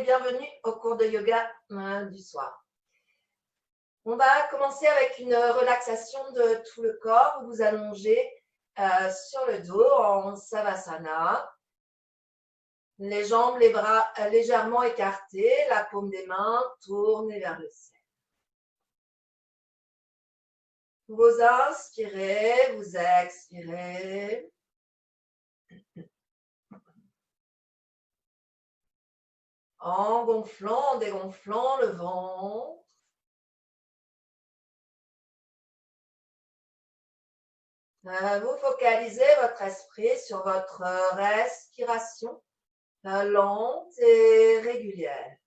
et bienvenue au cours de yoga du soir. On va commencer avec une relaxation de tout le corps. Vous vous allongez sur le dos en Savasana. Les jambes, les bras légèrement écartés, la paume des mains tournée vers le ciel. Vous inspirez, vous expirez. En gonflant, en dégonflant le ventre. Vous focalisez votre esprit sur votre respiration lente et régulière.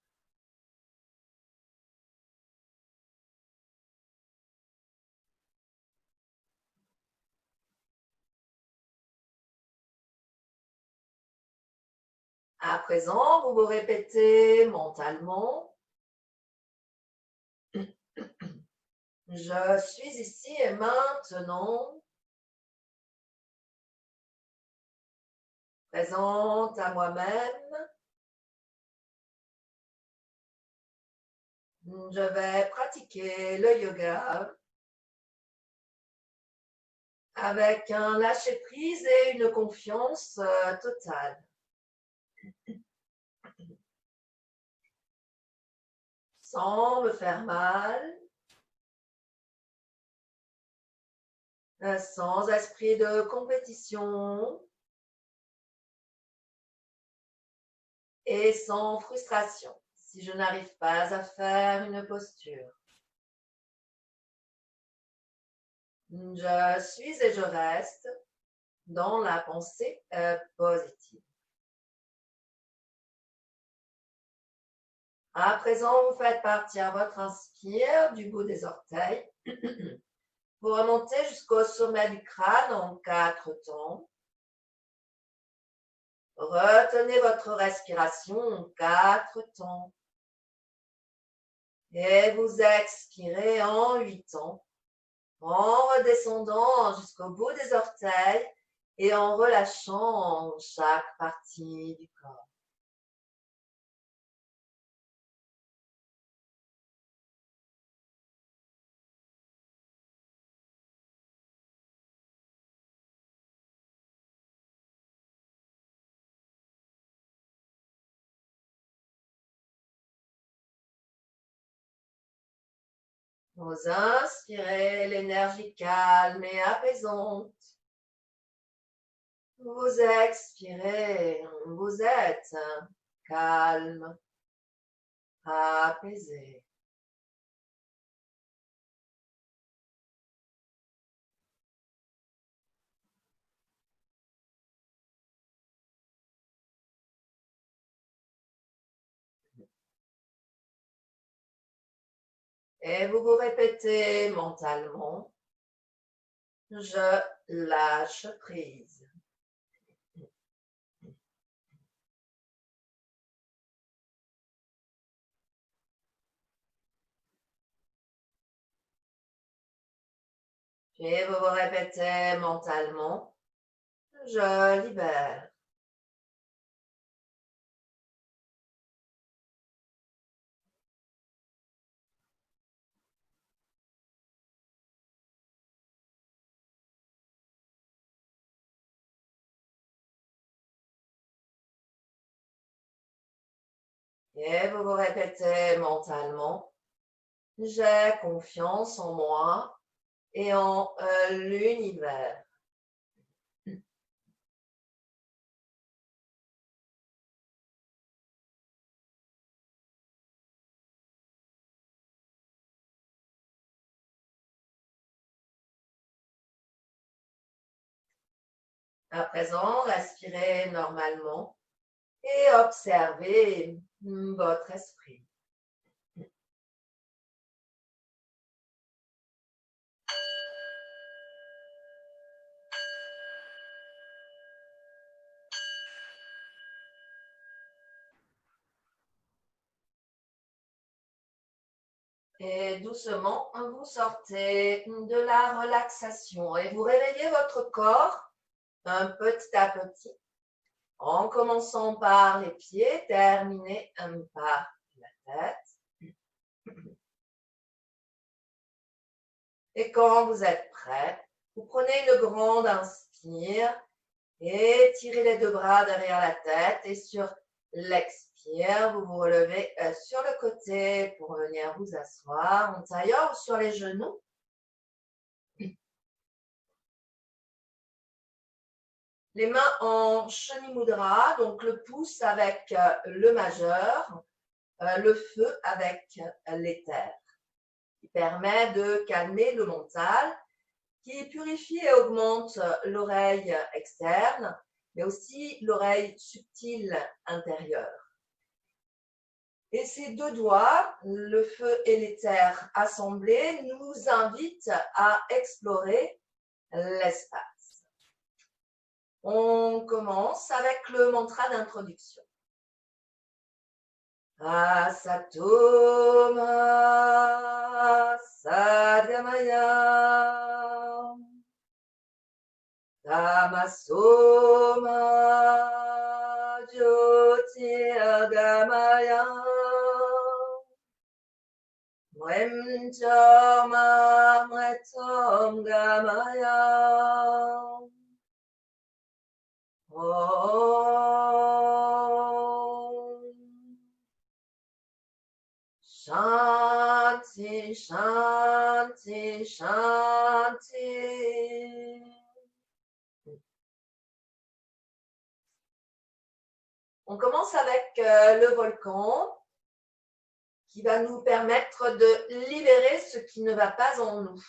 À présent, vous vous répétez mentalement. Je suis ici et maintenant. Présente à moi-même. Je vais pratiquer le yoga avec un lâcher-prise et une confiance totale. Sans me faire mal, sans esprit de compétition et sans frustration si je n'arrive pas à faire une posture. Je suis et je reste dans la pensée positive. À présent, vous faites partir votre inspire du bout des orteils. Vous remontez jusqu'au sommet du crâne en 4 temps. Retenez votre respiration en 4 temps. Et vous expirez en 8 temps, en redescendant jusqu'au bout des orteils et en relâchant chaque partie du corps. Vous inspirez l'énergie calme et apaisante. Vous expirez, vous êtes calme, apaisé. Et vous vous répétez mentalement, je lâche prise. Puis vous vous répétez mentalement, je libère. Et vous vous répétez mentalement, j'ai confiance en moi et en l'univers. À présent, respirez normalement et observez votre esprit. Et doucement, vous sortez de la relaxation et vous réveillez votre corps petit à petit En commençant par les pieds, terminez par la tête. Et quand vous êtes prêt, vous prenez une grande inspire et tirez les deux bras derrière la tête. Et sur l'expire, vous vous relevez sur le côté pour venir vous asseoir en tailleur ou sur les genoux. Les mains en Shani Mudra, donc le pouce avec le majeur, le feu avec l'éther, qui permet de calmer le mental, qui purifie et augmente l'oreille externe, mais aussi l'oreille subtile intérieure. Et ces deux doigts, le feu et l'éther assemblés, nous invitent à explorer l'espace. On commence avec le mantra d'introduction. Asatoma Sadgamaya Tamasoma Jyotirgamaya Mremchama Mretom Gamaya Shanti, Shanti, Shanti. On commence avec le volcan qui va nous permettre de libérer ce qui ne va pas en nous.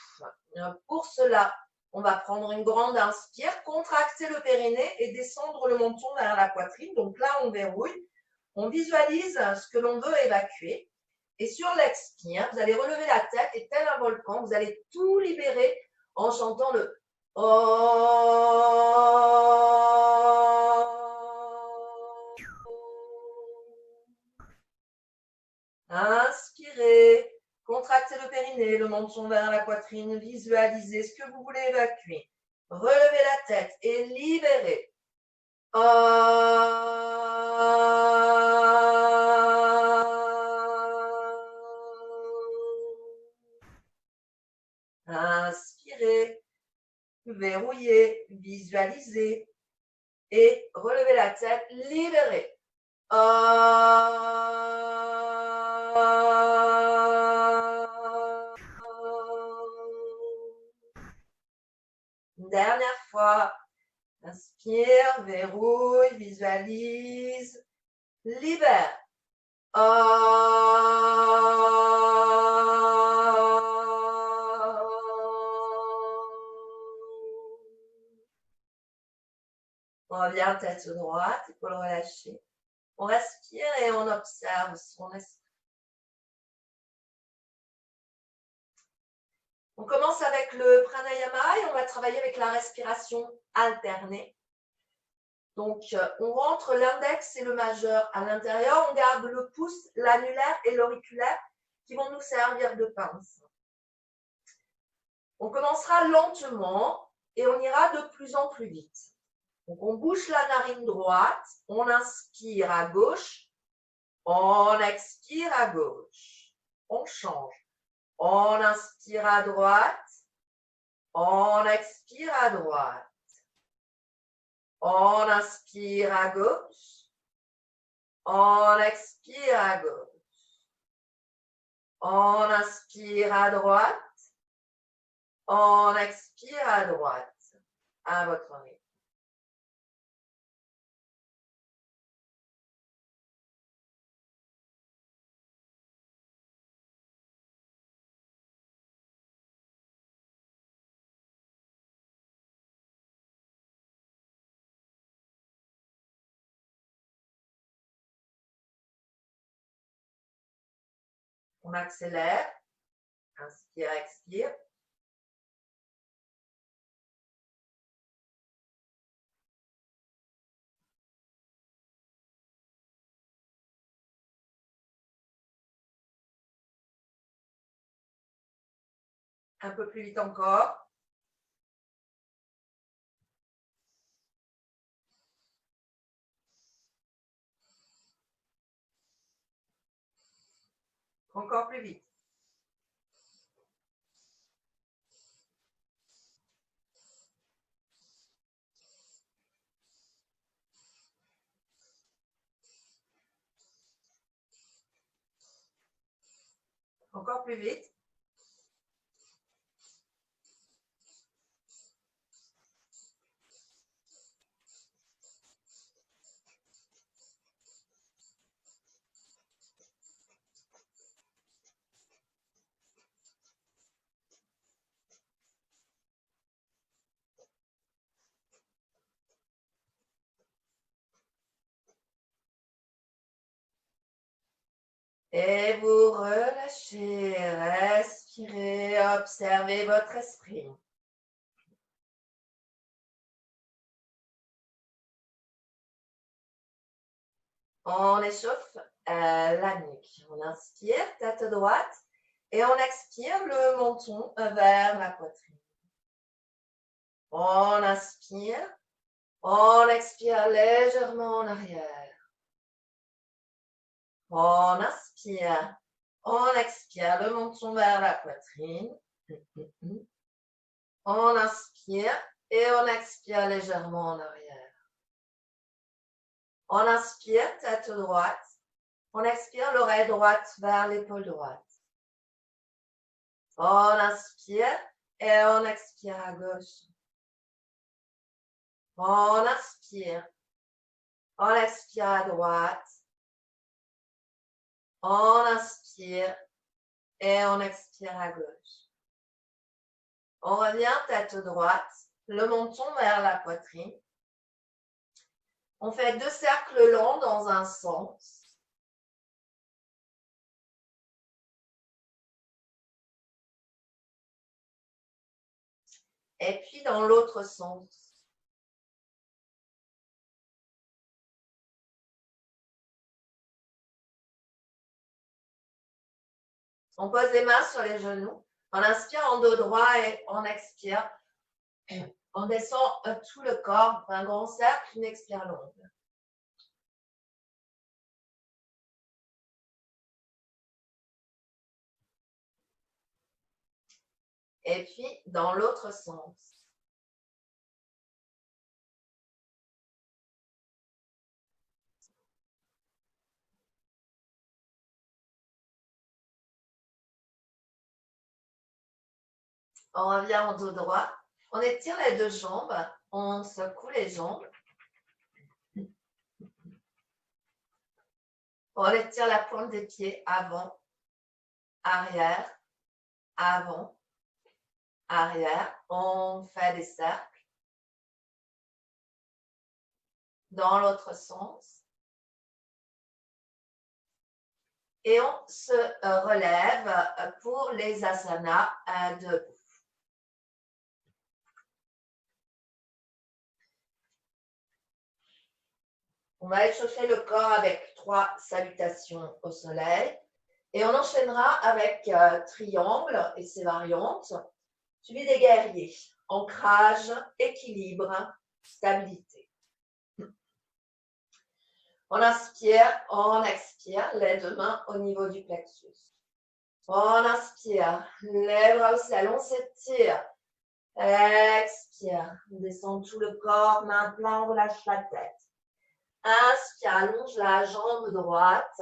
Pour cela, on va prendre une grande inspire, contracter le périnée et descendre le menton vers la poitrine. Donc là, on verrouille. On visualise ce que l'on veut évacuer. Et sur l'expire, vous allez relever la tête et tel un volcan, vous allez tout libérer en chantant le Inspirez, contractez le périnée, le menton vers la poitrine, visualisez ce que vous voulez évacuer. Relevez la tête et libérez. Inspirez, verrouillez, visualisez et relevez la tête, libérez. Une dernière fois. Inspire, verrouille, visualise, libère. On revient tête droite, épaules relâchées. On respire et on observe son esprit. On commence avec le pranayama et on va travailler avec la respiration alternée. Donc, on rentre l'index et le majeur à l'intérieur. On garde le pouce, l'annulaire et l'auriculaire qui vont nous servir de pince. On commencera lentement et on ira de plus en plus vite. Donc, on bouche la narine droite, on inspire à gauche, on expire à gauche. On change. On inspire à droite, on expire à droite. On inspire à gauche, on expire à gauche. On inspire à droite, on expire à droite. À votre rythme. On accélère. Inspire, expire. Un peu plus vite encore. Encore plus vite. Encore plus vite. Et vous relâchez, respirez, observez votre esprit. On échauffe la nuque. On inspire, tête droite, et on expire le menton vers la poitrine. On inspire, on expire légèrement en arrière. On inspire, on expire le menton vers la poitrine. On inspire et on expire légèrement en arrière. On inspire, tête droite. On expire l'oreille droite vers l'épaule droite. On inspire et on expire à gauche. On inspire. On expire à droite. On inspire et on expire à gauche. On revient tête droite, le menton vers la poitrine. On fait 2 cercles longs dans un sens. Et puis dans l'autre sens. On pose les mains sur les genoux. On inspire en dos droit et on expire. On descend tout le corps, un grand cercle, une expire longue. Et puis, dans l'autre sens. On revient en dos droit. On étire les 2 jambes. On secoue les jambes. On étire la pointe des pieds avant, arrière, avant, arrière. On fait des cercles. Dans l'autre sens. Et on se relève pour les asanas debout. On va échauffer le corps avec 3 salutations au soleil. Et on enchaînera avec triangle et ses variantes. Suivi des guerriers. Ancrage, équilibre, stabilité. On inspire, on expire, les 2 mains au niveau du plexus. On inspire, les bras au ciel, on s'étire. Expire, on descend tout le corps, main plein, on relâche la tête. Inspire, allonge la jambe droite.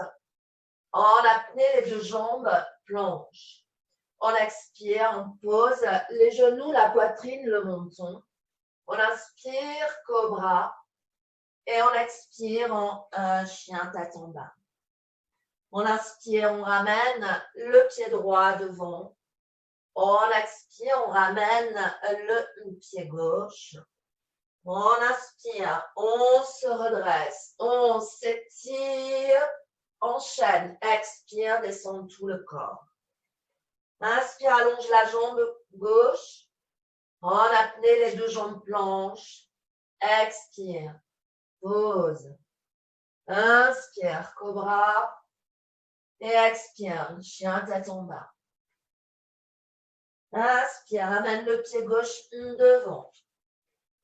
En apnée, les 2 jambes planchent. On expire, on pose les genoux, la poitrine, le menton. On inspire, cobra. Et on expire en chien tête en bas. On inspire, on ramène le pied droit devant. On expire, on ramène le pied gauche. On inspire, on se redresse, on s'étire, enchaîne, expire, descend tout le corps. Inspire, allonge la jambe gauche. En apnée, les 2 jambes planches. Expire, pose. Inspire, cobra. Et expire, chien tête en bas. Inspire, ramène le pied gauche devant.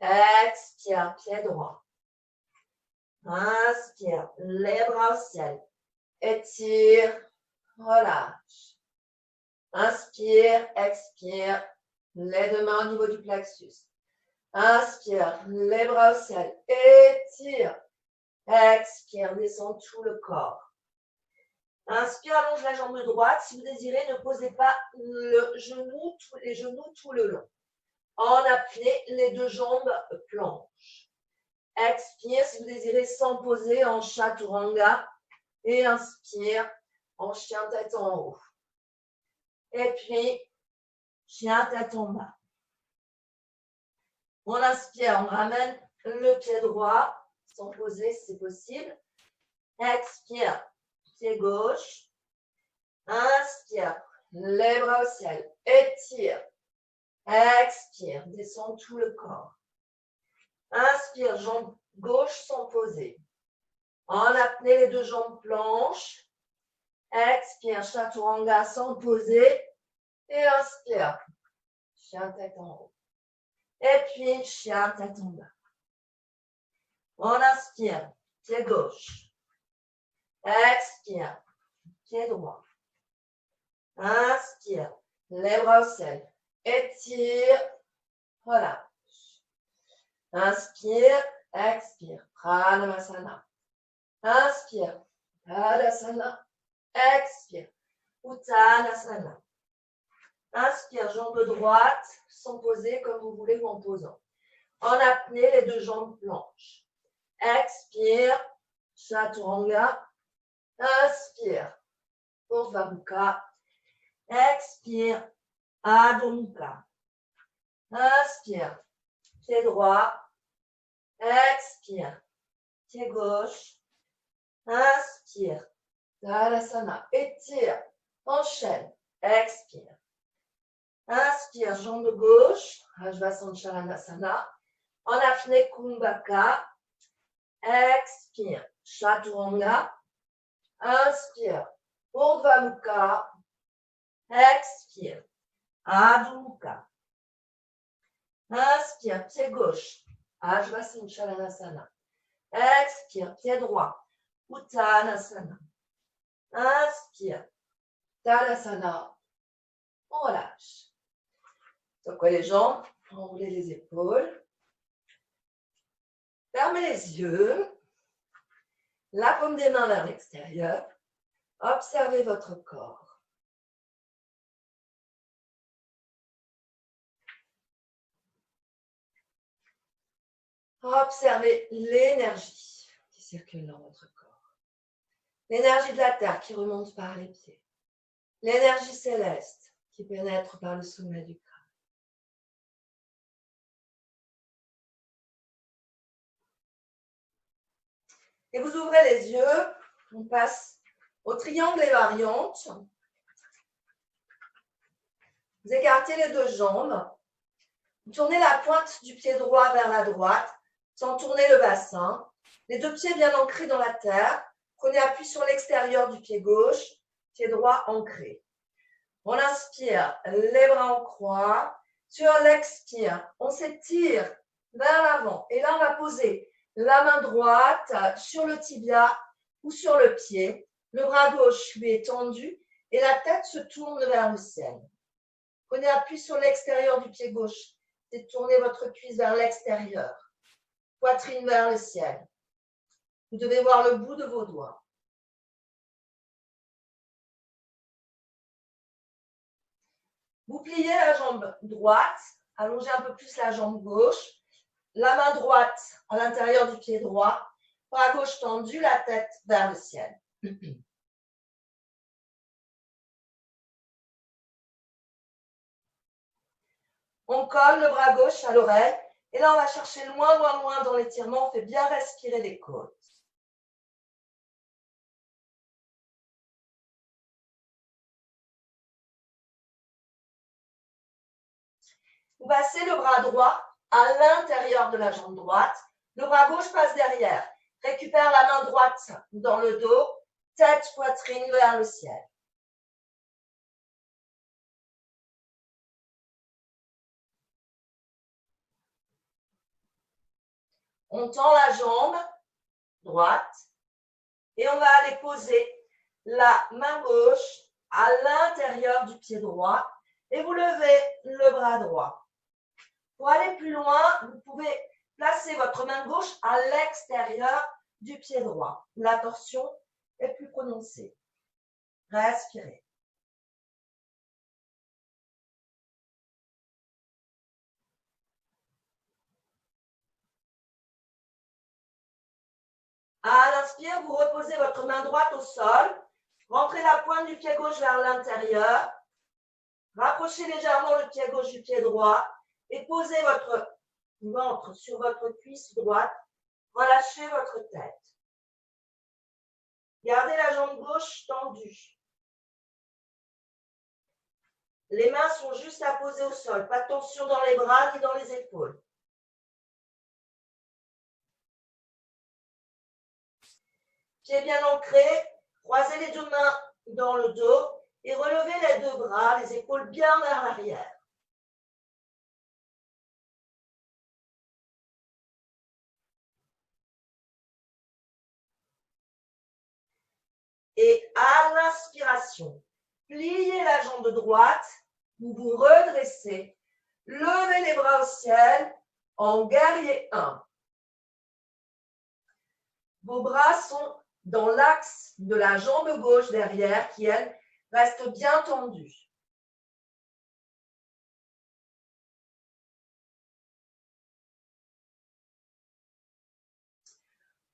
Expire, pied droit. Inspire, les bras au ciel. Étire, relâche. Inspire, expire, les deux mains au niveau du plexus. Inspire, les bras au ciel, étire. Expire, descend tout le corps. Inspire, allonge la jambe droite. Si vous désirez, ne posez pas les genoux tout le long. En apnée, les deux jambes planches. Expire, si vous désirez, sans poser en chaturanga. Et inspire, en chien tête en haut. Et puis, chien tête en bas. On inspire, on ramène le pied droit, sans poser si c'est possible. Expire, pied gauche. Inspire, les bras au ciel. Étire. Expire, descend tout le corps. Inspire, jambe gauche sans poser. En apnée, les deux jambes planches. Expire, chaturanga sans poser. Et inspire, chien tête en haut. Et puis, chien tête en bas. On inspire, pied gauche. Expire, pied droit. Inspire, les bras au ciel. Étire, relâche. Inspire, expire, Pranavasana. Inspire, Tadasana. Expire, Uttanasana. Inspire, jambe droite, sans poser comme vous voulez ou en posant. En apnée, les deux jambes planches. Expire, chaturanga. Inspire, Urdhva Mukha. Expire, Adho Mukha. Inspire, pied droit. Expire, pied gauche. Inspire, Tadasana. Étire, enchaîne. Expire. Inspire, jambe gauche, Rajvasanchalanasana. En apnée, Kumbhaka. Expire, Chaturanga. Inspire, Urdhva Mukha. Expire, Adho Mukha. Inspire, pied gauche, Rajvasanchalanasana. Expire, pied droit, Uttanasana. Inspire, Tadasana. On relâche. Secouez les jambes, enroulez les épaules. Fermez les yeux. La paume des mains vers l'extérieur. Observez votre corps. Observez l'énergie qui circule dans votre corps. L'énergie de la terre qui remonte par les pieds. L'énergie céleste qui pénètre par le sommet du crâne. Et vous ouvrez les yeux, on passe au triangle et variante. Vous écartez les deux jambes. Vous tournez la pointe du pied droit vers la droite, sans tourner le bassin. Les deux pieds bien ancrés dans la terre. Prenez appui sur l'extérieur du pied gauche, pied droit ancré. On inspire, les bras en croix. Sur l'expire, on s'étire vers l'avant. Et là, on va poser la main droite sur le tibia ou sur le pied. Le bras gauche lui est tendu et la tête se tourne vers le ciel. Prenez appui sur l'extérieur du pied gauche et tournez votre cuisse vers l'extérieur. Poitrine vers le ciel. Vous devez voir le bout de vos doigts. Vous pliez la jambe droite, allongez un peu plus la jambe gauche. La main droite à l'intérieur du pied droit, bras gauche tendu, la tête vers le ciel. On colle le bras gauche à l'oreille et là on va chercher loin, loin, loin dans l'étirement. On fait bien respirer les côtes. Vous passez le bras droit à l'intérieur de la jambe droite. Le bras gauche passe derrière. Récupère la main droite dans le dos. Tête, poitrine vers le ciel. On tend la jambe droite et on va aller poser la main gauche à l'intérieur du pied droit et vous levez le bras droit. Pour aller plus loin, vous pouvez placer votre main gauche à l'extérieur du pied droit. La torsion est plus prononcée. Respirez. À l'inspire, vous reposez votre main droite au sol. Rentrez la pointe du pied gauche vers l'intérieur. Rapprochez légèrement le pied gauche du pied droit et posez votre ventre sur votre cuisse droite. Relâchez votre tête. Gardez la jambe gauche tendue. Les mains sont juste à poser au sol. Pas de tension dans les bras ni dans les épaules. Pieds bien ancrés. Croisez les deux mains dans le dos et relevez les deux bras, les épaules bien vers l'arrière. Et à l'inspiration, pliez la jambe droite, vous vous redressez, levez les bras au ciel en guerrier 1. Vos bras sont dans l'axe de la jambe gauche derrière qui, elle, reste bien tendue.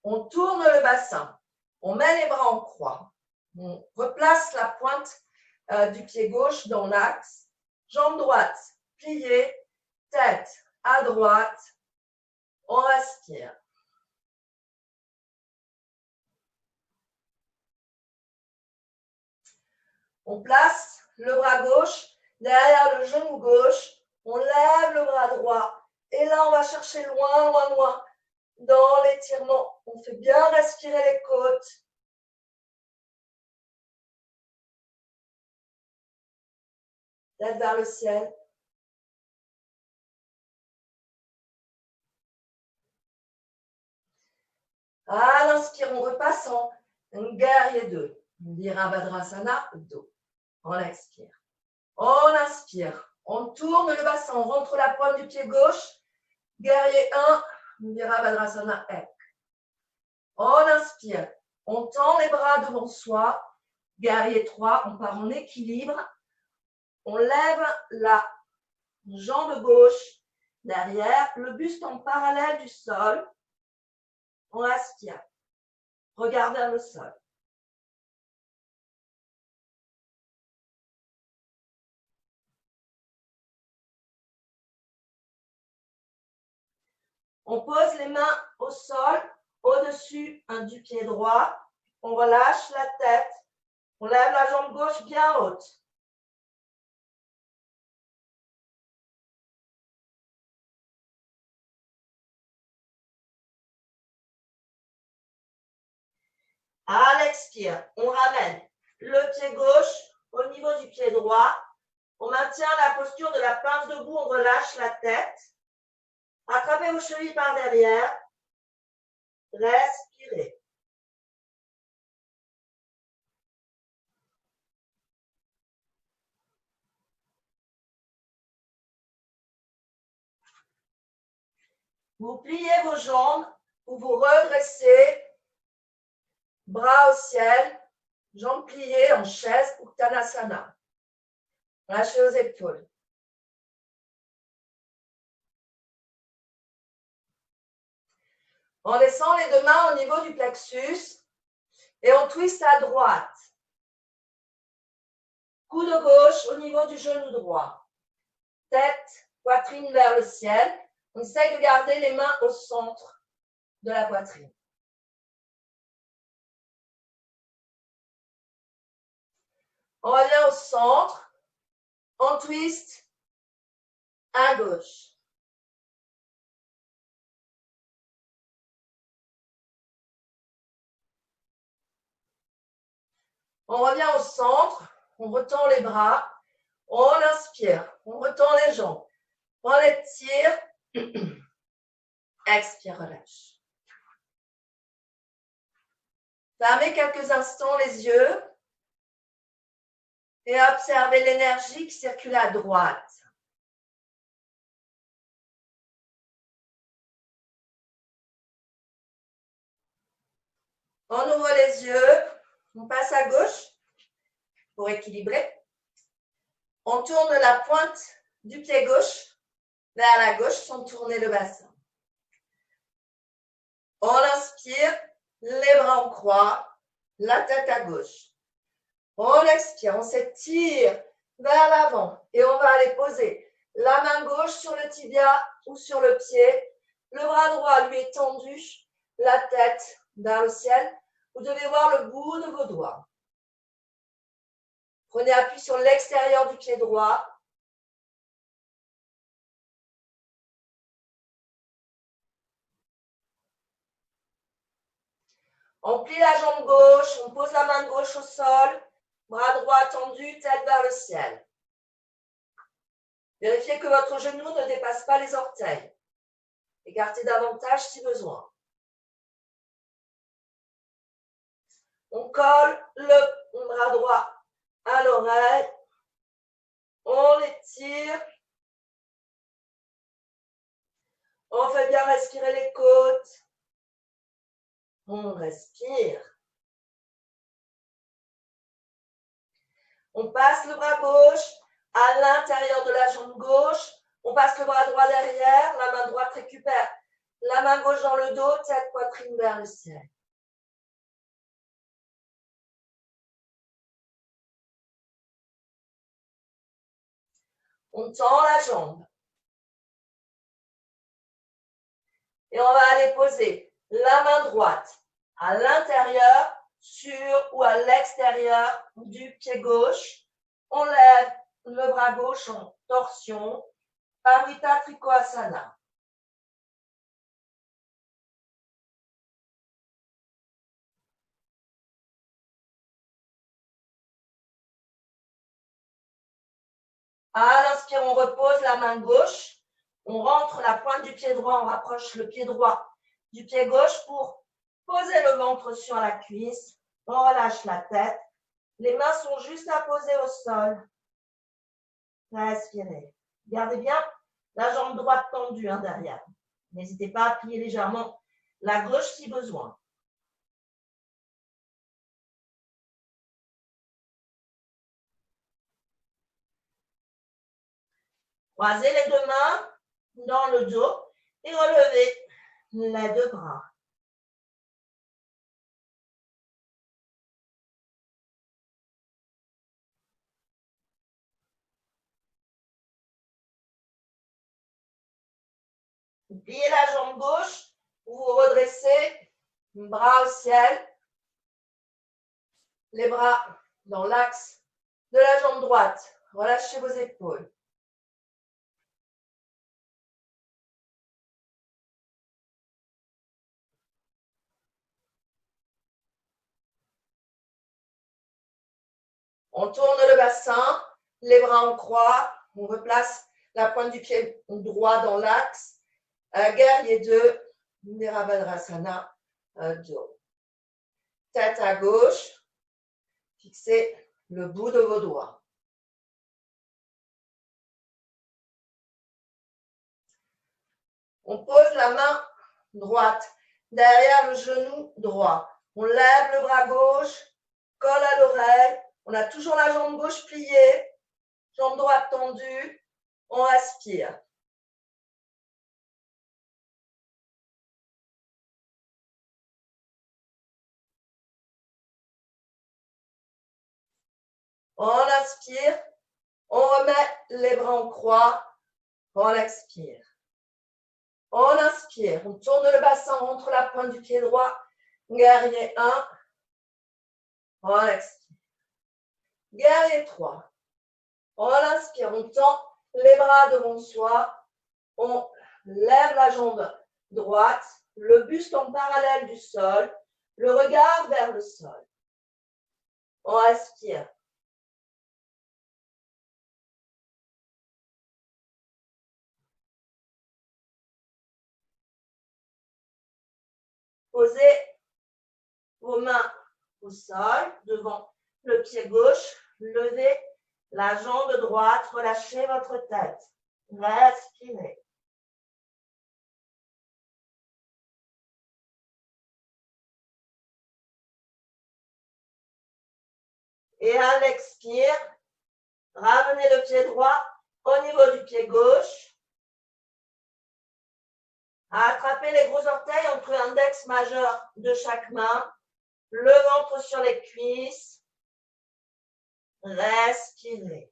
On tourne le bassin, on met les bras en croix, on replace la pointe du pied gauche dans l'axe, jambe droite pliée, tête à droite, on respire. On place le bras gauche derrière le genou gauche, on lève le bras droit et là on va chercher loin, loin, loin dans l'étirement. On fait bien respirer les côtes. Tête vers le ciel. À l'inspire, on repasse en guerrier 2. Virabhadrasana, dos. On expire. On inspire. On tourne le bassin. On rentre la pointe du pied gauche. Guerrier 1. Virabhadrasana, ek. On inspire. On tend les bras devant soi. Guerrier 3. On part en équilibre. On lève la jambe gauche derrière. Le buste en parallèle du sol. On aspire. Regarde vers le sol. On pose les mains au sol, au-dessus du pied droit. On relâche la tête. On lève la jambe gauche bien haute. À l'expire, on ramène le pied gauche au niveau du pied droit. On maintient la posture de la pince debout, on relâche la tête. Attrapez vos chevilles par derrière. Respirez. Vous pliez vos jambes, vous vous redressez, bras au ciel, jambes pliées en chaise Uttanasana. Lâchez aux épaules. On descend les deux mains au niveau du plexus et on twist à droite. Coude gauche au niveau du genou droit. Tête, poitrine vers le ciel. On essaye de garder les mains au centre de la poitrine. On revient au centre. On twist à gauche. On revient au centre. On retend les bras. On inspire. On retend les jambes. On les tire. Expire, relâche. Fermez quelques instants les yeux. Et observez l'énergie qui circule à droite. On ouvre les yeux, on passe à gauche pour équilibrer. On tourne la pointe du pied gauche vers la gauche sans tourner le bassin. On inspire, les bras en croix, la tête à gauche. On expire, on s'étire vers l'avant et on va aller poser la main gauche sur le tibia ou sur le pied. Le bras droit lui est tendu, la tête vers le ciel. Vous devez voir le bout de vos doigts. Prenez appui sur l'extérieur du pied droit. On plie la jambe gauche, on pose la main gauche au sol, bras droit tendu, tête vers le ciel. Vérifiez que votre genou ne dépasse pas les orteils. Écartez davantage si besoin. On colle le bras droit à l'oreille. On l'étire. On fait bien respirer les côtes. On respire. On passe le bras gauche à l'intérieur de la jambe gauche. On passe le bras droit derrière. La main droite récupère la main gauche dans le dos, tête, poitrine vers le ciel. On tend la jambe. Et on va aller poser la main droite à l'intérieur sur ou à l'extérieur du pied gauche. On lève le bras gauche en torsion, Parivrtta Trikonasana. À l'inspire, on repose la main gauche. On rentre la pointe du pied droit, on rapproche le pied droit du pied gauche pour poser le ventre sur la cuisse. On relâche la tête. Les mains sont juste à poser au sol. Respirez. Gardez bien la jambe droite tendue derrière. N'hésitez pas à plier légèrement la gauche si besoin. Croisez les deux mains dans le dos et relevez les deux bras. Vous pliez la jambe gauche, vous vous redressez, bras au ciel, les bras dans l'axe de la jambe droite. Relâchez vos épaules. On tourne le bassin, les bras en croix, on replace la pointe du pied droit dans l'axe. Guerrier 2, Virabhadrasana 2. Tête à gauche, fixez le bout de vos doigts. On pose la main droite derrière le genou droit. On lève le bras gauche, colle à l'oreille. On a toujours la jambe gauche pliée, jambe droite tendue. On respire. On inspire, on remet les bras en croix, on expire. On inspire, on tourne le bassin, on rentre la pointe du pied droit, guerrier 1, on expire. Guerrier 3, on inspire, on tend les bras devant soi, on lève la jambe droite, le buste en parallèle du sol, le regard vers le sol. On respire. Posez vos mains au sol, devant le pied gauche, levez La jambe droite, relâchez votre tête. Respirez. Et à l'expire, ramenez le pied droit au niveau du pied gauche. Attrapez les gros orteils entre l'index majeur de chaque main. Le ventre sur les cuisses. Respirez.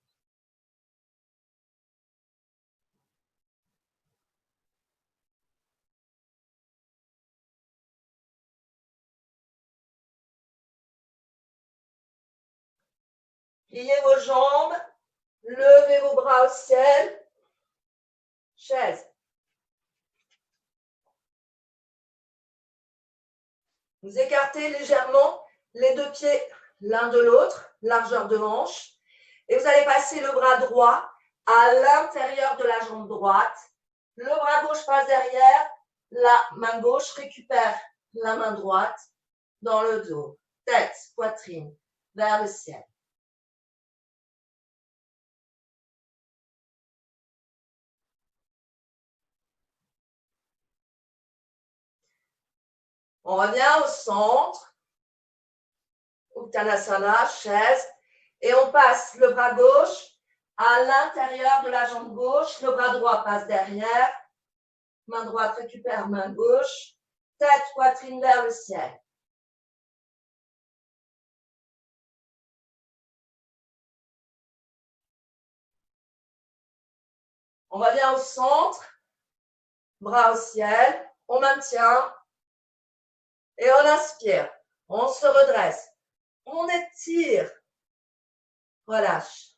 Pliez vos jambes. Levez vos bras au ciel. Chaise. Vous écartez légèrement les deux pieds l'un de l'autre, largeur de hanche. Et vous allez passer le bras droit à l'intérieur de la jambe droite. Le bras gauche passe derrière. La main gauche récupère la main droite dans le dos. Tête, poitrine, vers le ciel. On revient au centre. Uttanasana, chaise. Et on passe le bras gauche à l'intérieur de la jambe gauche. Le bras droit passe derrière. Main droite récupère main gauche. Tête, poitrine vers le ciel. On revient au centre. Bras au ciel. On maintient. Et on inspire. On se redresse. On étire. Relâche.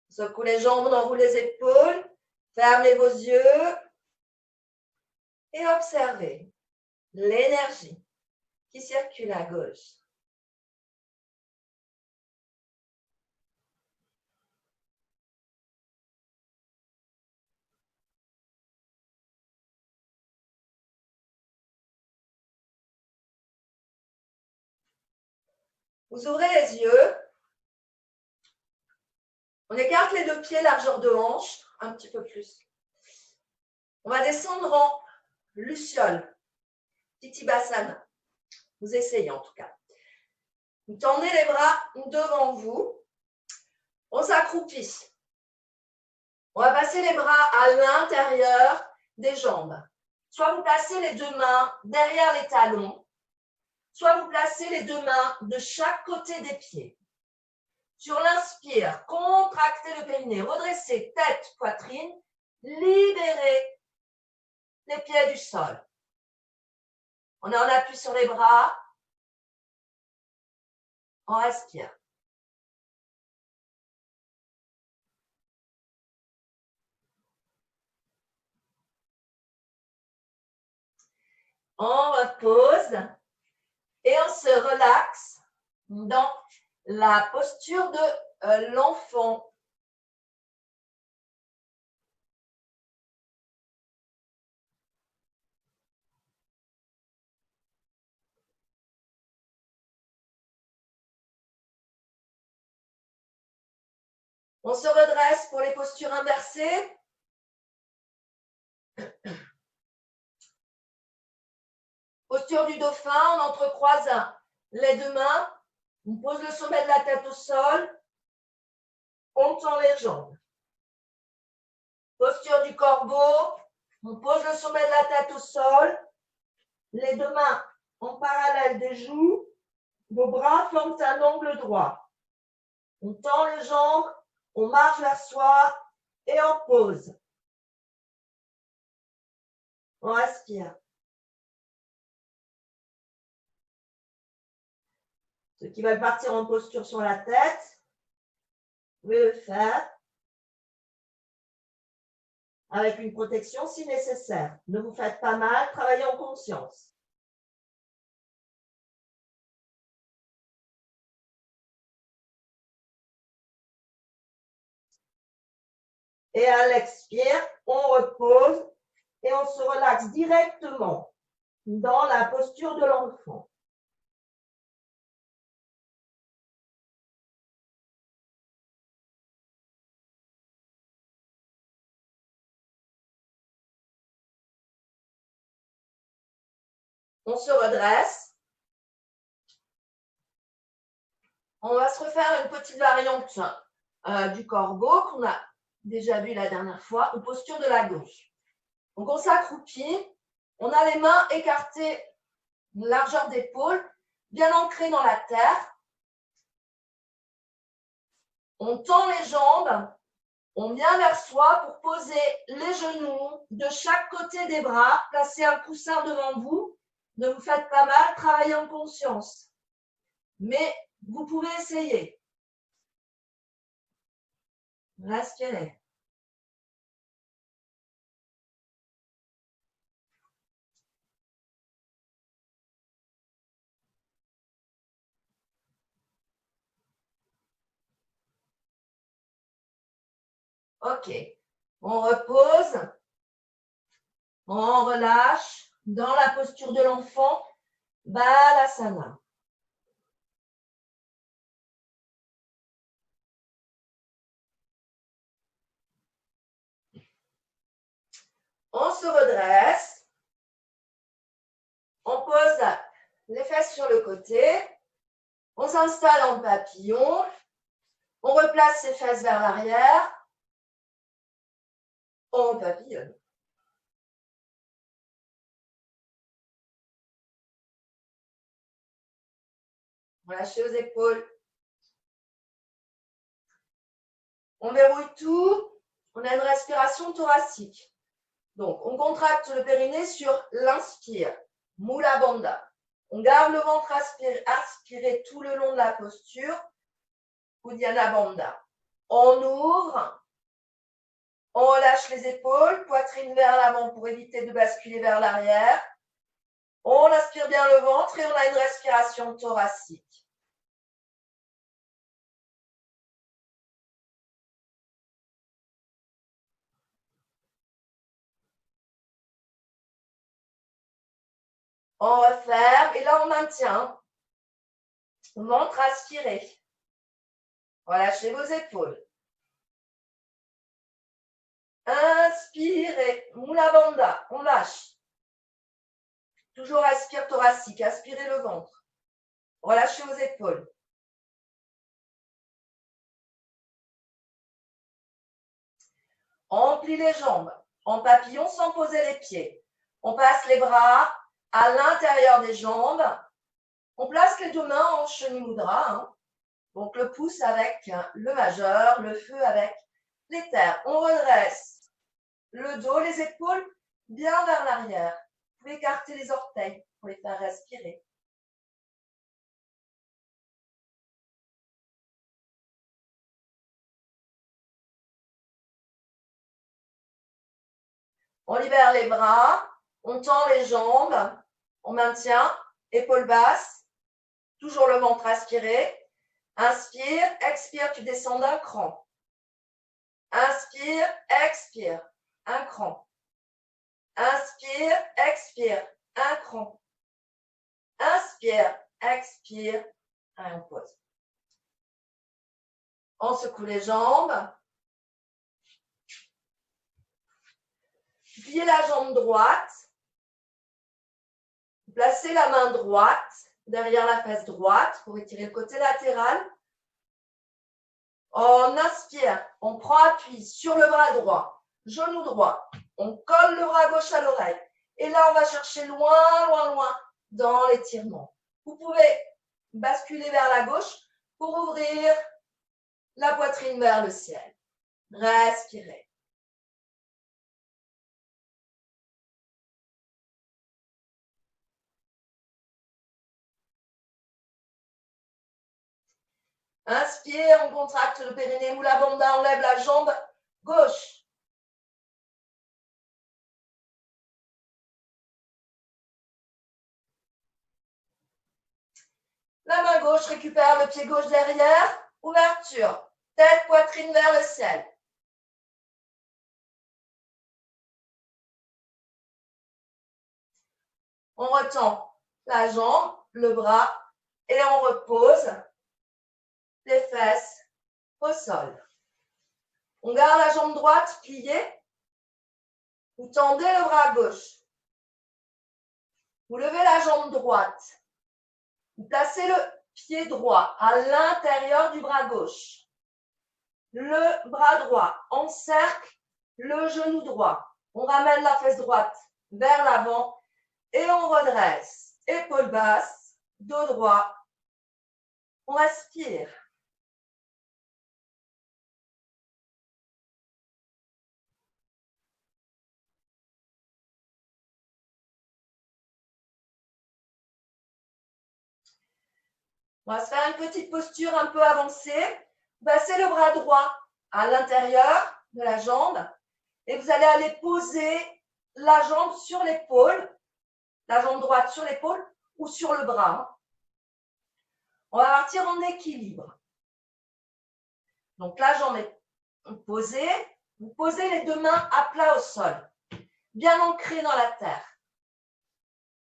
Secoue les jambes, on enroule les épaules. Fermez vos yeux. Et observez l'énergie qui circule à gauche. Vous ouvrez les yeux. On écarte les deux pieds, largeur de hanche, un petit peu plus. On va descendre en luciole, Titibasana. Vous essayez en tout cas. Vous tendez les bras devant vous. On s'accroupit. On va passer les bras à l'intérieur des jambes. Soit vous placez les deux mains derrière les talons, soit vous placez les deux mains de chaque côté des pieds. Sur l'inspire, contractez le périnée, redressez tête, poitrine, libérez les pieds du sol. On est en appui sur les bras. On respire. On repose et on se relaxe dans la posture de l'enfant. On se redresse pour les postures inversées. Posture du dauphin, on entrecroise les deux mains. On pose le sommet de la tête au sol. On tend les jambes. Posture du corbeau. On pose le sommet de la tête au sol. Les deux mains en parallèle des joues. Vos bras forment un angle droit. On tend les jambes. On marche vers soi et on pose. On respire. Ceux qui veulent partir en posture sur la tête, vous pouvez le faire avec une protection si nécessaire. Ne vous faites pas mal, travaillez en conscience. Et à l'expire, on repose et on se relaxe directement dans la posture de l'enfant. On se redresse. On va se refaire une petite variante du corbeau qu'on a déjà vu la dernière fois, aux postures de la gauche. Donc, on s'accroupit. On a les mains écartées, une largeur d'épaule, bien ancrées dans la terre. On tend les jambes. On vient vers soi pour poser les genoux de chaque côté des bras. Placez un coussin devant vous. Ne vous faites pas mal, travaillez en conscience. Mais vous pouvez essayer. Respirez. Ok. On repose. On relâche dans la posture de l'enfant. Balasana. On se redresse. On pose les fesses sur le côté. On s'installe en papillon. On replace ses fesses vers l'arrière. On papillonne. Relâchez aux épaules. On verrouille tout. On a une respiration thoracique. Donc, on contracte le périnée sur l'inspire. Mula Bandha. On garde le ventre aspiré tout le long de la posture. Uddiyana Bandha. On ouvre. On relâche les épaules. Poitrine vers l'avant pour éviter de basculer vers l'arrière. On aspire bien le ventre et on a une respiration thoracique. On referme et là on maintient. Ventre aspiré. Relâchez vos épaules. Inspirez. Mula Bandha. On lâche. Toujours aspire thoracique. Aspirez le ventre. Relâchez vos épaules. On plie les jambes. En papillon sans poser les pieds. On passe les bras à l'intérieur des jambes. On place les deux mains en Shani Mudra. Donc le pouce avec le majeur, le feu avec les terres. On redresse le dos, les épaules bien vers l'arrière. Vous pouvez écarter les orteils pour les faire respirer. On libère les bras, on tend les jambes, on maintient, épaules basses, toujours le ventre aspiré. Inspire, expire, tu descends d'un cran. Inspire, expire, un cran. Inspire, expire, un cran. Inspire, expire, on pose. On secoue les jambes. Pliez la jambe droite. Placez la main droite derrière la fesse droite pour étirer le côté latéral. On inspire, on prend appui sur le bras droit, genou droit. On colle le bras gauche à l'oreille. Et là, on va chercher loin, loin, loin dans l'étirement. Vous pouvez basculer vers la gauche pour ouvrir la poitrine vers le ciel. Respirez. Inspire, on contracte le périnée ou la bandha, on lève la jambe gauche. La main gauche récupère le pied gauche derrière, ouverture, tête, poitrine vers le ciel. On retend la jambe, le bras et on repose les fesses au sol. On garde la jambe droite pliée. Vous tendez le bras gauche. Vous levez la jambe droite. Vous placez le pied droit à l'intérieur du bras gauche. Le bras droit encercle le genou droit. On ramène la fesse droite vers l'avant et on redresse. Épaules basses, dos droit. On respire. On va se faire une petite posture un peu avancée. Passez le bras droit à l'intérieur de la jambe et vous allez aller poser la jambe sur l'épaule, la jambe droite sur l'épaule ou sur le bras. On va partir en équilibre. Donc la jambe est posée. Vous posez les deux mains à plat au sol, bien ancrées dans la terre.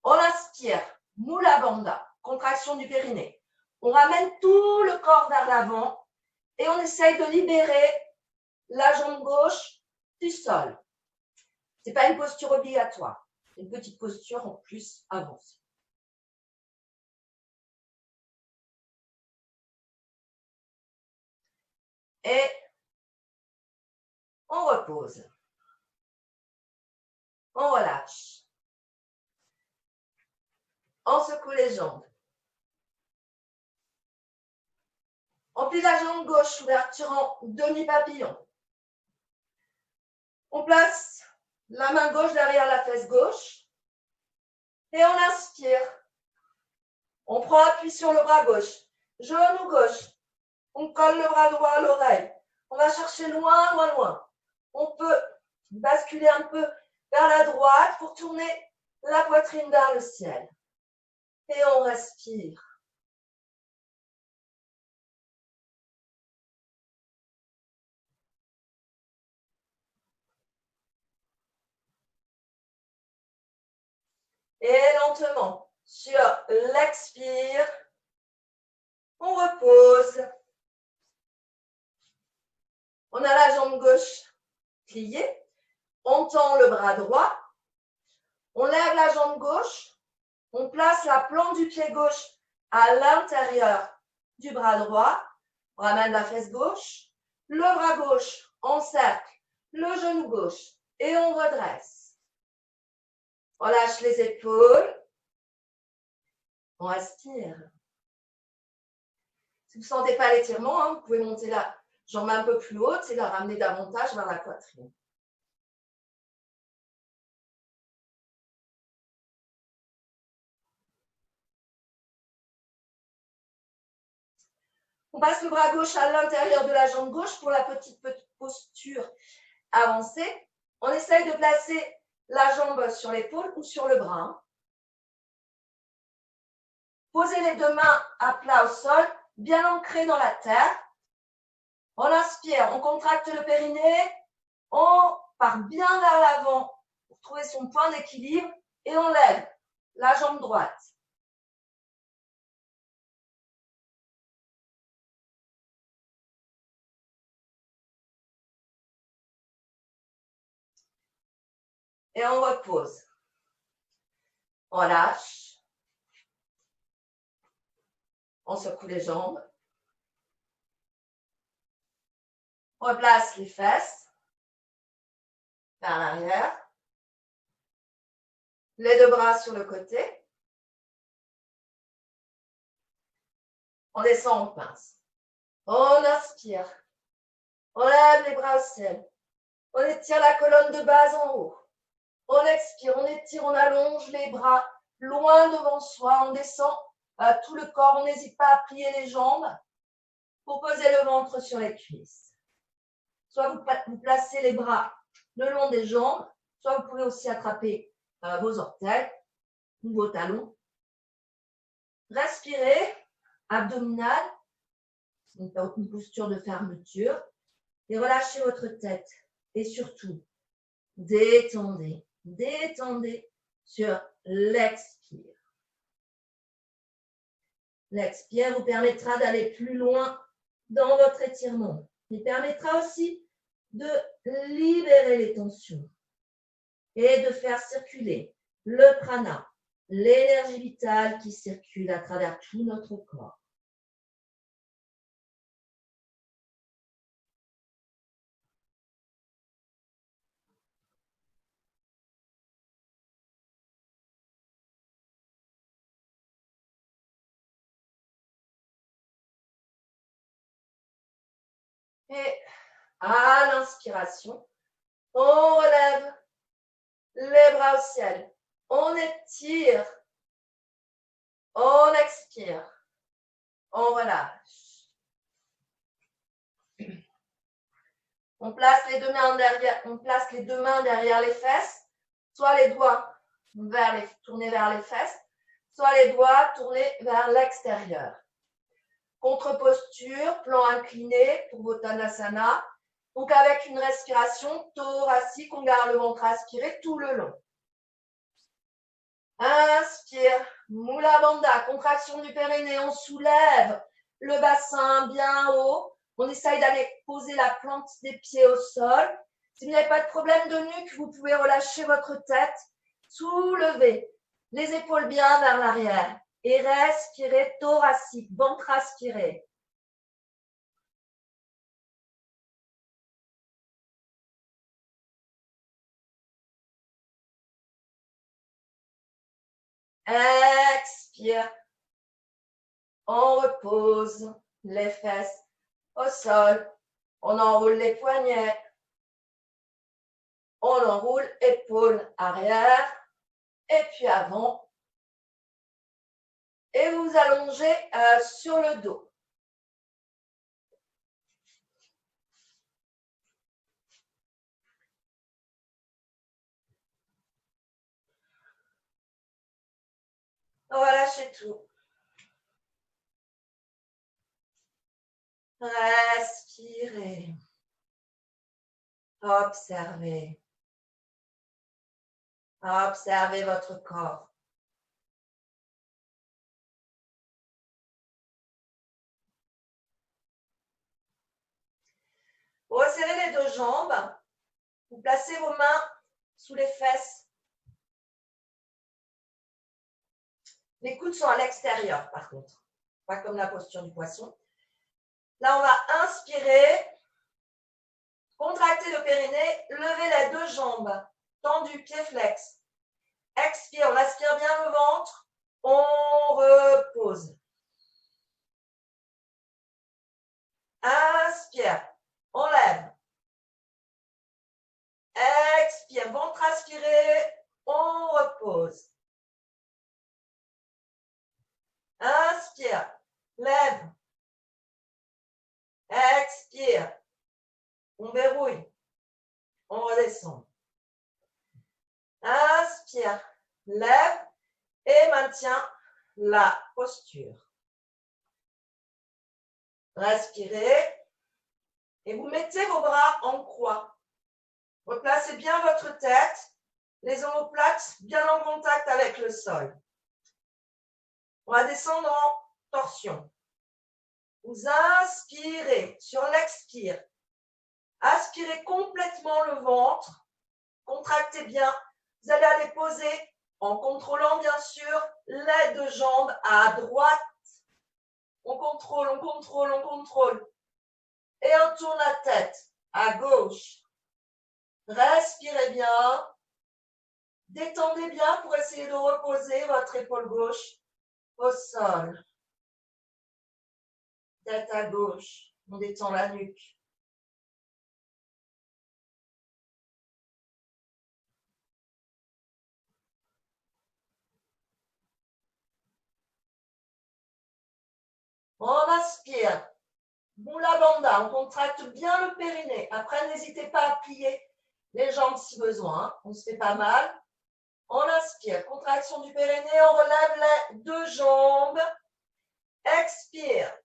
On inspire, Mula Bandha, contraction du périnée. On ramène tout le corps vers l'avant et on essaye de libérer la jambe gauche du sol. Ce n'est pas une posture obligatoire, c'est une petite posture en plus avancée. Et on repose. On relâche. On secoue les jambes. On plie la jambe gauche, ouverture en demi-papillon. On place la main gauche derrière la fesse gauche. Et on inspire. On prend appui sur le bras gauche. Genou gauche. On colle le bras droit à l'oreille. On va chercher loin, loin, loin. On peut basculer un peu vers la droite pour tourner la poitrine vers le ciel. Et on respire. Et lentement, sur l'expire, on repose. On a la jambe gauche pliée. On tend le bras droit. On lève la jambe gauche. On place la plante du pied gauche à l'intérieur du bras droit. On ramène la fesse gauche. Le bras gauche encercle le genou gauche et on redresse. On lâche les épaules. On respire. Si vous ne sentez pas l'étirement, vous pouvez monter la jambe un peu plus haute et la ramener davantage vers la poitrine. On passe le bras gauche à l'intérieur de la jambe gauche pour la petite posture avancée. On essaye de placer la jambe sur l'épaule ou sur le bras. Posez les deux mains à plat au sol, bien ancrées dans la terre. On inspire, on contracte le périnée, on part bien vers l'avant pour trouver son point d'équilibre et on lève la jambe droite. Et on repose. On lâche. On secoue les jambes. On replace les fesses vers l'arrière. Les deux bras sur le côté. On descend en pince. On inspire. On lève les bras au ciel. On étire la colonne de base en haut. On expire, on étire, on allonge les bras loin devant soi. On descend tout le corps. On n'hésite pas à plier les jambes pour poser le ventre sur les cuisses. Soit vous placez les bras le long des jambes, soit vous pouvez aussi attraper vos orteils ou vos talons. Respirez, abdominal, une posture de fermeture. Et relâchez votre tête. Et surtout, détendez, détendez sur l'expire. L'expire vous permettra d'aller plus loin dans votre étirement. Il permettra aussi de libérer les tensions et de faire circuler le prana l'énergie vitale qui circule à travers tout notre corps. Et à l'inspiration, on relève les bras au ciel. On étire. On expire. On relâche. On place les deux mains derrière les fesses, soit les doigts tournés vers les fesses, soit les doigts tournés vers l'extérieur. Contre-posture, plan incliné pour Uttanasana. Donc avec une respiration thoracique, on garde le ventre aspiré tout le long. Inspire, Mula Bandha, contraction du périnée, on soulève le bassin bien haut. On essaye d'aller poser la plante des pieds au sol. Si vous n'avez pas de problème de nuque, vous pouvez relâcher votre tête, soulever les épaules bien vers l'arrière et respirez thoracique, ventre aspiré. Expire. On repose les fesses au sol. On enroule les poignets. On enroule épaules arrière et puis avant. Et vous allongez sur le dos. Relâchez tout. Respirez. Observez. Observez votre corps. Vous resserrez les deux jambes. Vous placez vos mains sous les fesses. Les coudes sont à l'extérieur, par contre. Pas comme la posture du poisson. Là, on va inspirer. Contractez le périnée. Levez les deux jambes. Tendu, pied flex. Expire, on aspire bien le ventre. On repose. Inspire, on lève. Expire, ventre aspiré, on repose. Inspire, lève. Expire, on verrouille. On redescend. Inspire, lève et maintient la posture. Respirez et vous mettez vos bras en croix. Replacez bien votre tête, les omoplates bien en contact avec le sol. On va descendre en torsion. Vous inspirez sur l'expire. Aspirez complètement le ventre. Contractez bien. Vous allez aller poser en contrôlant bien sûr les deux jambes à droite. On contrôle, on contrôle, on contrôle. Et on tourne la tête à gauche. Respirez bien. Détendez bien pour essayer de reposer votre épaule gauche au sol. Tête à gauche. On détend la nuque. On inspire. Mula Bandha, on contracte bien le périnée. Après, n'hésitez pas à plier les jambes si besoin. On se fait pas mal. On inspire. Contraction du périnée. On relève les deux jambes. Expire.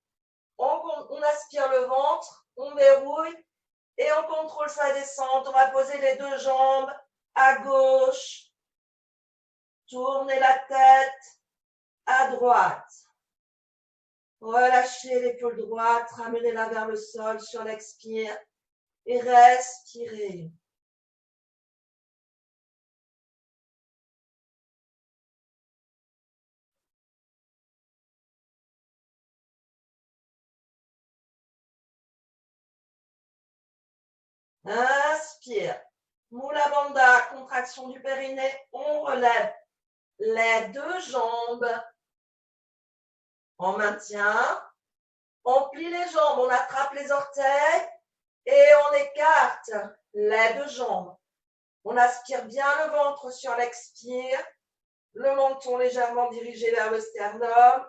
On aspire le ventre. On verrouille. Et on contrôle sa descente. On va poser les deux jambes à gauche. Tournez la tête à droite. Relâchez l'épaule droite, ramenez-la vers le sol sur l'expire et respirez. Inspire. Mula Bandha, contraction du périnée. On relève les deux jambes. On maintient. On plie les jambes, on attrape les orteils et on écarte les deux jambes. On aspire bien le ventre sur l'expire. Le menton légèrement dirigé vers le sternum.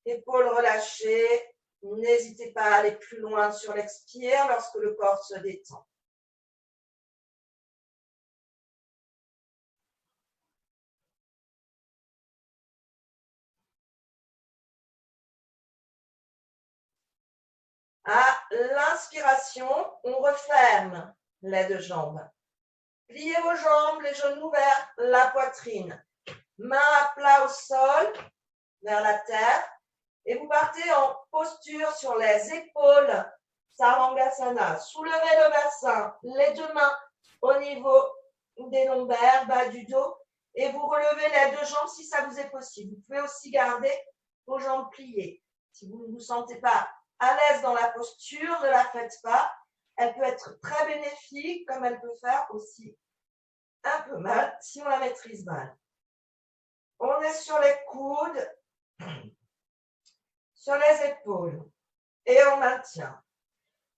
Épaules relâchées. N'hésitez pas à aller plus loin sur l'expire lorsque le corps se détend. À l'inspiration, on referme les deux jambes. Pliez vos jambes, les genoux vers la poitrine. Mains à plat au sol, vers la terre. Et vous partez en posture sur les épaules, Sarangasana. Soulevez le bassin, les deux mains au niveau des lombaires, bas du dos. Et vous relevez les deux jambes si ça vous est possible. Vous pouvez aussi garder vos jambes pliées. Si vous ne vous sentez pas à l'aise dans la posture, ne la faites pas. Elle peut être très bénéfique, comme elle peut faire aussi un peu mal si on la maîtrise mal. On est sur les coudes, sur les épaules et on maintient.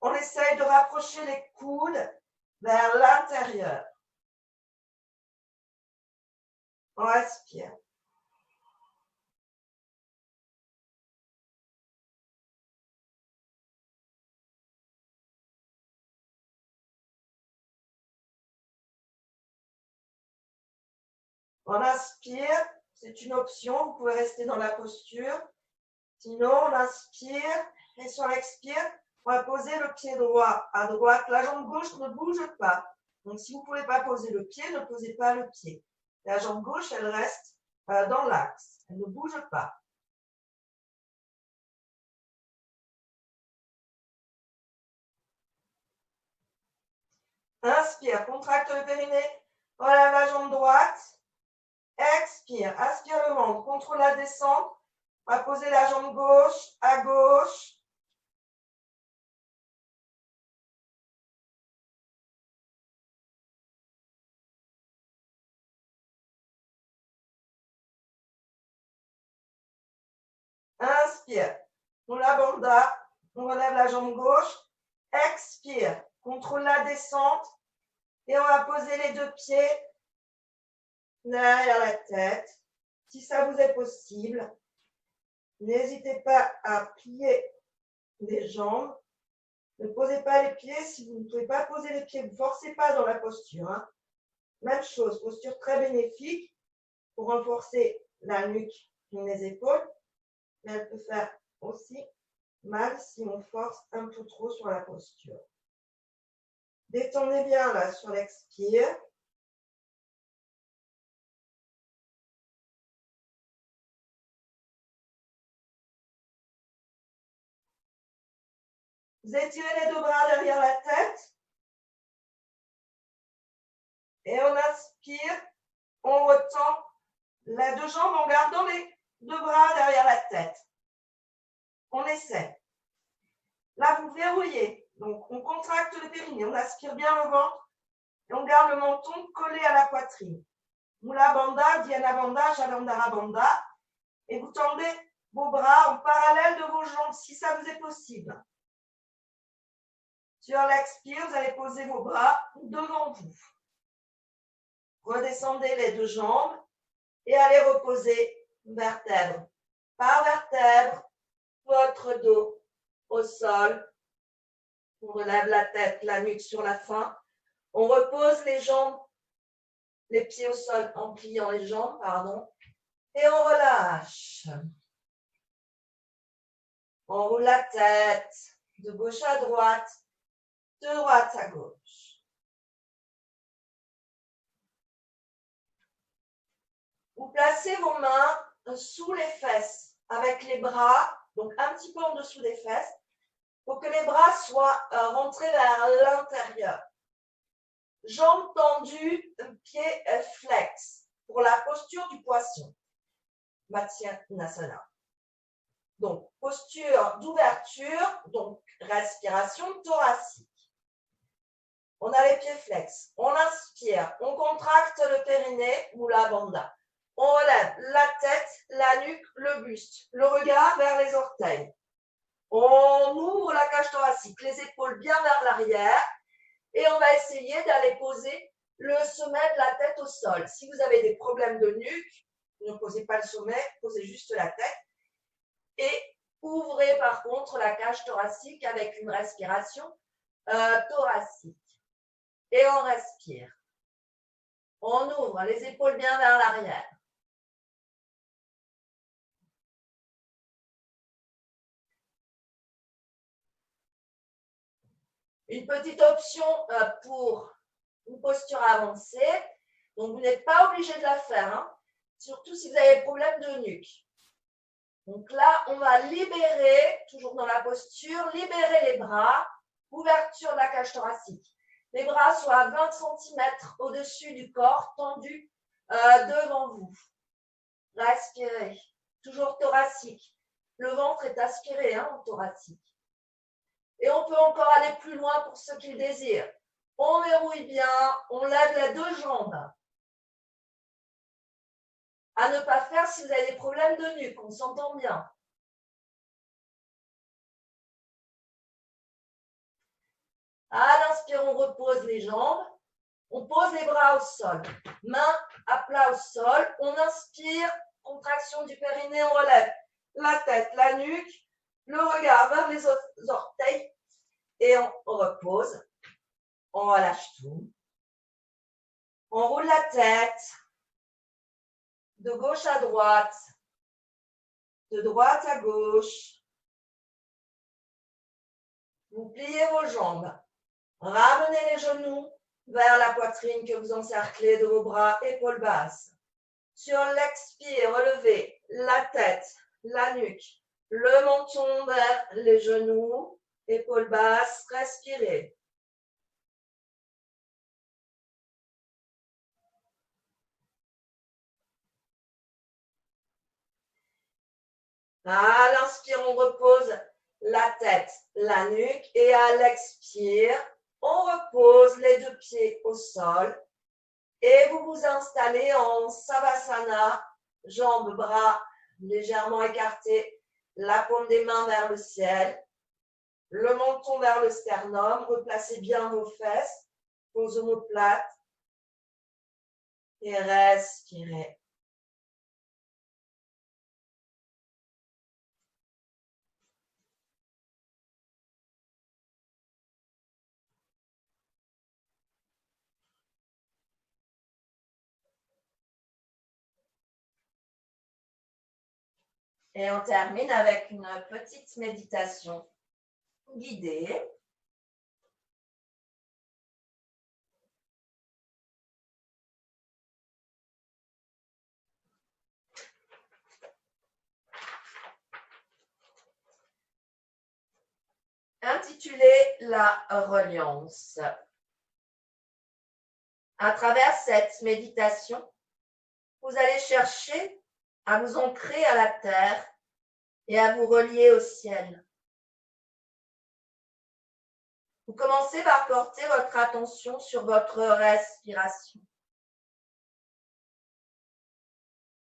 On essaye de rapprocher les coudes vers l'intérieur. On respire. On inspire, c'est une option, vous pouvez rester dans la posture. Sinon, on inspire et sur l'expire, on va poser le pied droit à droite. La jambe gauche ne bouge pas. Donc, si vous ne pouvez pas poser le pied, ne posez pas le pied. La jambe gauche, elle reste dans l'axe. Elle ne bouge pas. Inspire, contracte le périnée, relève la jambe droite. Expire, aspire le ventre, contrôle la descente. On va poser la jambe gauche à gauche. Inspire, Mula Bandha, on relève la jambe gauche. Expire, contrôle la descente. Et on va poser les deux pieds derrière la tête. Si ça vous est possible, n'hésitez pas à plier les jambes. Ne posez pas les pieds. Si vous ne pouvez pas poser les pieds, ne forcez pas dans la posture. Hein. Même chose, posture très bénéfique pour renforcer la nuque et les épaules. Mais elle peut faire aussi mal si on force un peu trop sur la posture. Détendez bien là sur l'expire. Vous étirez les deux bras derrière la tête. Et on inspire, on retend les deux jambes en gardant les deux bras derrière la tête. On essaie. Là, vous verrouillez. Donc, on contracte le périnée, on aspire bien le ventre et on garde le menton collé à la poitrine. Mula Bandha, Dhyana Bandha, Jalandhara Bandha. Et vous tendez vos bras en parallèle de vos jambes si ça vous est possible. Sur l'expire, vous allez poser vos bras devant vous. Redescendez les deux jambes et allez reposer vertèbre par vertèbre votre dos au sol. On relève la tête, la nuque sur la fin. On repose les jambes, les pieds au sol en pliant les jambes, pardon. Et on relâche. On roule la tête de gauche à droite, de droite à gauche. Vous placez vos mains sous les fesses avec les bras, donc un petit peu en dessous des fesses, pour que les bras soient rentrés vers l'intérieur. Jambes tendues, pieds flex pour la posture du poisson. Matsyenasana. Donc, posture d'ouverture, donc respiration thoracique. On a les pieds flex. On inspire. On contracte le périnée ou la banda. On relève la tête, la nuque, le buste. Le regard vers les orteils. On ouvre la cage thoracique. Les épaules bien vers l'arrière. Et on va essayer d'aller poser le sommet de la tête au sol. Si vous avez des problèmes de nuque, ne posez pas le sommet, posez juste la tête. Et ouvrez par contre la cage thoracique avec une respiration thoracique. Et on respire. On ouvre les épaules bien vers l'arrière. Une petite option pour une posture avancée. Donc, vous n'êtes pas obligé de la faire, hein, surtout si vous avez des problèmes de nuque. Donc là, on va libérer, toujours dans la posture, libérer les bras, ouverture de la cage thoracique. Les bras soient à 20 cm au-dessus du corps, tendus devant vous. Respirez, toujours thoracique. Le ventre est aspiré en thoracique. Et on peut encore aller plus loin pour ceux qui le désirent. On verrouille bien, on lève les deux jambes. À ne pas faire si vous avez des problèmes de nuque, on s'entend bien. À l'inspire, on repose les jambes. On pose les bras au sol. Mains à plat au sol. On inspire, contraction du périnée, on relève la tête, la nuque, le regard vers les orteils. Et on repose. On relâche tout. On roule la tête de gauche à droite, de droite à gauche. Vous pliez vos jambes. Ramenez les genoux vers la poitrine que vous encerclez de vos bras, épaules basses. Sur l'expire, relevez la tête, la nuque, le menton vers les genoux, épaules basses, respirez. À l'inspire, on repose la tête, la nuque et à l'expire, on repose les deux pieds au sol et vous vous installez en Savasana, jambes, bras légèrement écartés, la paume des mains vers le ciel, le menton vers le sternum, replacez bien vos fesses, vos omoplates et respirez. Et on termine avec une petite méditation guidée. Intitulée La Reliance. À travers cette méditation, vous allez chercher à vous ancrer à la terre et à vous relier au ciel. Vous commencez par porter votre attention sur votre respiration.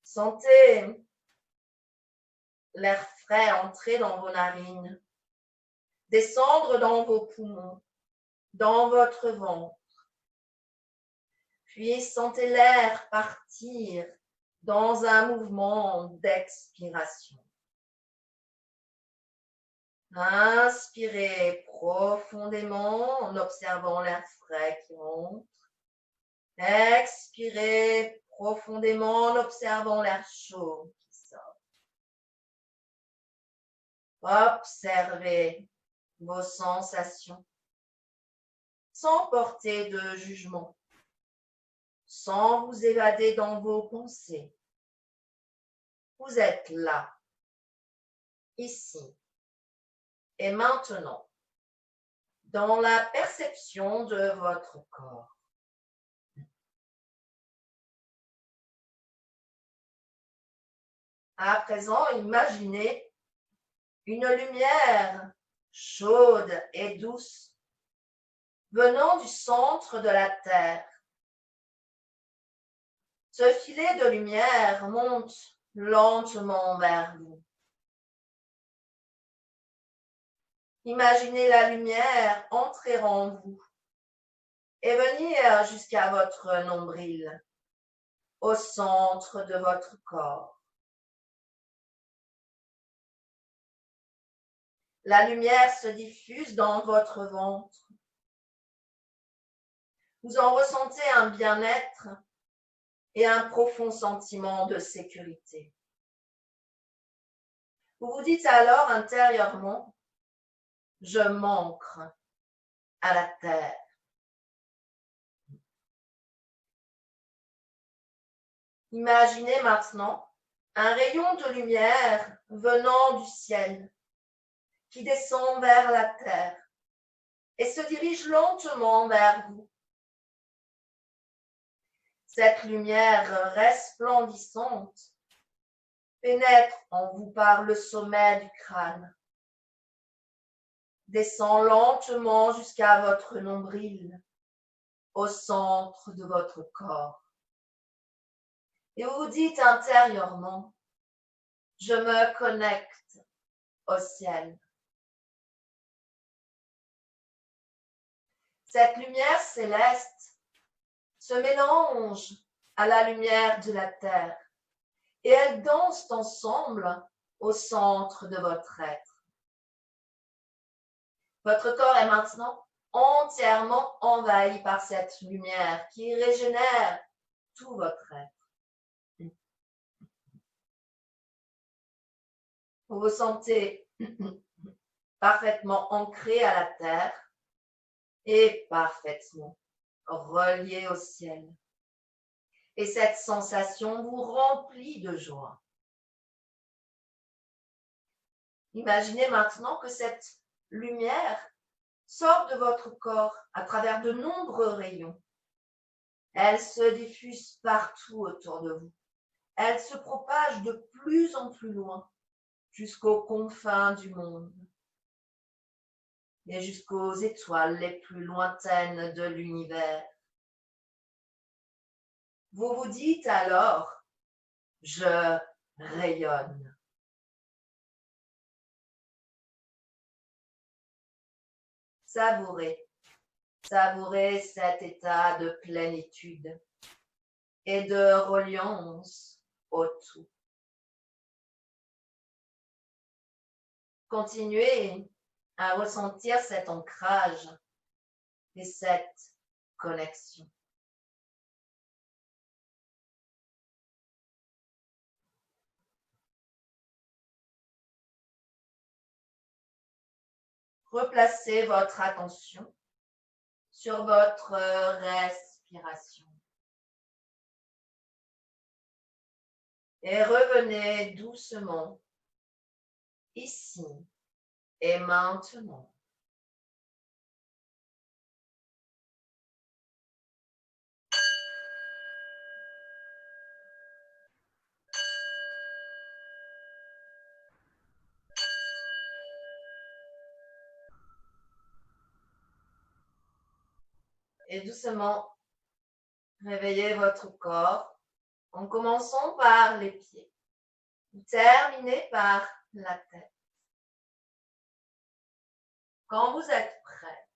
Sentez l'air frais entrer dans vos narines, descendre dans vos poumons, dans votre ventre. Puis sentez l'air partir dans un mouvement d'expiration. Inspirez profondément en observant l'air frais qui entre. Expirez profondément en observant l'air chaud qui sort. Observez vos sensations sans porter de jugement, sans vous évader dans vos pensées. Vous êtes là, ici et maintenant, dans la perception de votre corps. À présent, imaginez une lumière chaude et douce venant du centre de la Terre. Ce filet de lumière monte lentement vers vous. Imaginez la lumière entrer en vous et venir jusqu'à votre nombril, au centre de votre corps. La lumière se diffuse dans votre ventre. Vous en ressentez un bien-être et un profond sentiment de sécurité. Vous vous dites alors intérieurement, je m'ancre à la terre. Imaginez maintenant un rayon de lumière venant du ciel qui descend vers la terre et se dirige lentement vers vous. Cette lumière resplendissante pénètre en vous par le sommet du crâne, descend lentement jusqu'à votre nombril, au centre de votre corps. Et vous vous dites intérieurement, je me connecte au ciel. Cette lumière céleste se mélange à la lumière de la terre et elles dansent ensemble au centre de votre être. Votre corps est maintenant entièrement envahi par cette lumière qui régénère tout votre être. Vous vous sentez parfaitement ancré à la terre et parfaitement relié au ciel. Et cette sensation vous remplit de joie. Imaginez maintenant que cette lumière sort de votre corps à travers de nombreux rayons. Elle se diffuse partout autour de vous. Elle se propage de plus en plus loin jusqu'aux confins du monde et jusqu'aux étoiles les plus lointaines de l'univers. Vous vous dites alors, je rayonne. Savourez cet état de plénitude et de reliance au tout. Continuez à ressentir cet ancrage et cette connexion. Replacez votre attention sur votre respiration. Et revenez doucement ici et maintenant. Et doucement, réveillez votre corps en commençant par les pieds. Terminez par la tête. Quand vous êtes prêt,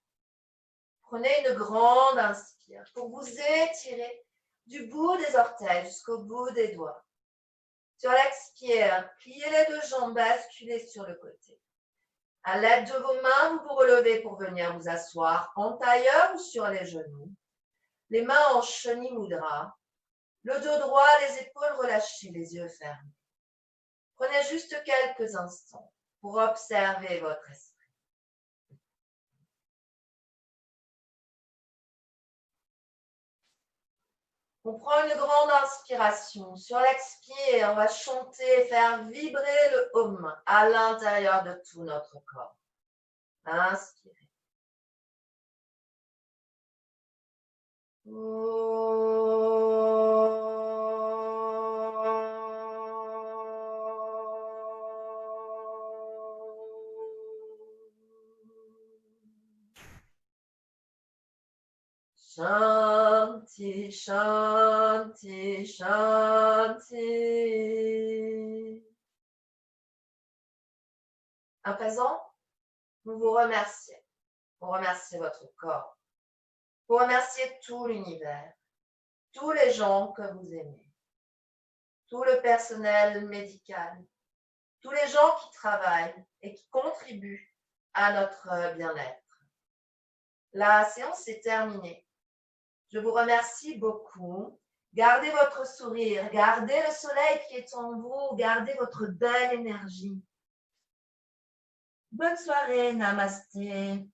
prenez une grande inspire pour vous étirer du bout des orteils jusqu'au bout des doigts. Sur l'expire, pliez les deux jambes, basculez sur le côté. À l'aide de vos mains, vous vous relevez pour venir vous asseoir en tailleur ou sur les genoux. Les mains en Shani Mudra. Le dos droit, les épaules relâchées, les yeux fermés. Prenez juste quelques instants pour observer votre esprit. On prend une grande inspiration. Sur l'expire, on va chanter et faire vibrer le Om à l'intérieur de tout notre corps. Inspirez. Shanti, Shanti, Shanti. À présent, vous vous remerciez. Vous remerciez votre corps. Vous remerciez tout l'univers, tous les gens que vous aimez, tout le personnel médical, tous les gens qui travaillent et qui contribuent à notre bien-être. La séance est terminée. Je vous remercie beaucoup. Gardez votre sourire, gardez le soleil qui est en vous, gardez votre belle énergie. Bonne soirée, namasté.